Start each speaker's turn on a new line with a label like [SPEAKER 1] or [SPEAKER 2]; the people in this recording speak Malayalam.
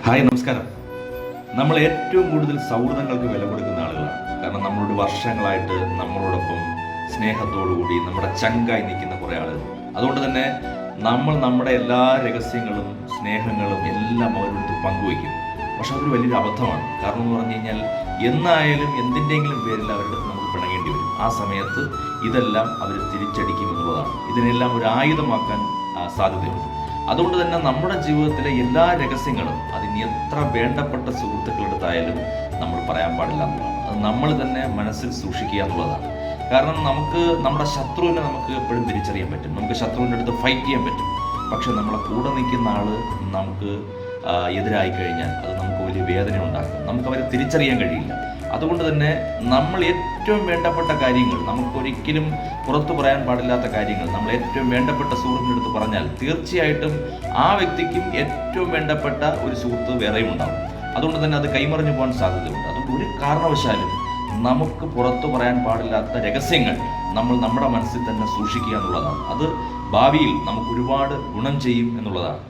[SPEAKER 1] ഹായ്, നമസ്കാരം. നമ്മൾ ഏറ്റവും കൂടുതൽ സൗഹൃദങ്ങൾക്ക് വില കൊടുക്കുന്ന ആളുകളാണ്. കാരണം നമ്മളോട് വർഷങ്ങളായിട്ട് നമ്മളോടൊപ്പം സ്നേഹത്തോടുകൂടി നമ്മുടെ ചങ്കായി നിൽക്കുന്ന കുറേ ആളുകൾ. അതുകൊണ്ട് തന്നെ നമ്മൾ നമ്മുടെ എല്ലാ രഹസ്യങ്ങളും സ്നേഹങ്ങളും എല്ലാം അവരോട് പങ്കുവയ്ക്കും. പക്ഷെ അതൊരു വലിയൊരു അബദ്ധമാണ്. കാരണം എന്ന് പറഞ്ഞു കഴിഞ്ഞാൽ എന്നായാലും എന്തിൻ്റെങ്കിലും പേരിൽ അവരുടെ അടുത്ത് നമുക്ക് പിണങ്ങേണ്ടി വരും. ആ സമയത്ത് ഇതെല്ലാം അവർ തിരിച്ചടിക്കും എന്നുള്ളതാണ്. ഇതിനെല്ലാം ഒരു ആയുധമാക്കാൻ സാധ്യതയുണ്ട്. അതുകൊണ്ട് തന്നെ നമ്മുടെ ജീവിതത്തിലെ എല്ലാ രഹസ്യങ്ങളും അതിന് എത്ര വേണ്ടപ്പെട്ട സുഹൃത്തുക്കളെടുത്തായാലും നമ്മൾ പറയാൻ പാടില്ല എന്നുള്ളതാണ്. അത് നമ്മൾ തന്നെ മനസ്സിൽ സൂക്ഷിക്കുക എന്നുള്ളതാണ്. കാരണം നമ്മുടെ ശത്രുവിനെ നമുക്ക് എപ്പോഴും തിരിച്ചറിയാൻ പറ്റും. നമുക്ക് ശത്രുവിൻ്റെ അടുത്ത് ഫൈറ്റ് ചെയ്യാൻ പറ്റും. പക്ഷെ നമ്മളെ കൂടെ നിൽക്കുന്ന ആൾ നമുക്ക് എതിരായി കഴിഞ്ഞാൽ അത് നമുക്ക് വലിയ വേദന ഉണ്ടാക്കും. നമുക്കവരെ തിരിച്ചറിയാൻ കഴിയില്ല. അതുകൊണ്ട് തന്നെ നമ്മൾ ഏറ്റവും വേണ്ടപ്പെട്ട കാര്യങ്ങൾ, നമുക്കൊരിക്കലും പുറത്തു പറയാൻ പാടില്ലാത്ത കാര്യങ്ങൾ നമ്മൾ ഏറ്റവും വേണ്ടപ്പെട്ട സുഹൃത്തിൻ്റെ അടുത്ത് പറഞ്ഞാൽ തീർച്ചയായിട്ടും ആ വ്യക്തിക്കും ഏറ്റവും വേണ്ടപ്പെട്ട ഒരു സുഹൃത്ത് വേറെയും ഉണ്ടാകും. അതുകൊണ്ട് തന്നെ അത് കൈമറിഞ്ഞു പോകാൻ സാധ്യതയുണ്ട്. അതുകൊണ്ട് ഒരു കാരണവശാലും നമുക്ക് പുറത്തു പറയാൻ പാടില്ലാത്ത രഹസ്യങ്ങൾ നമ്മൾ നമ്മുടെ മനസ്സിൽ തന്നെ സൂക്ഷിക്കുക എന്നുള്ളതാണ്. അത് ഭാവിയിൽ നമുക്ക് ഒരുപാട് ഗുണം ചെയ്യും എന്നുള്ളതാണ്.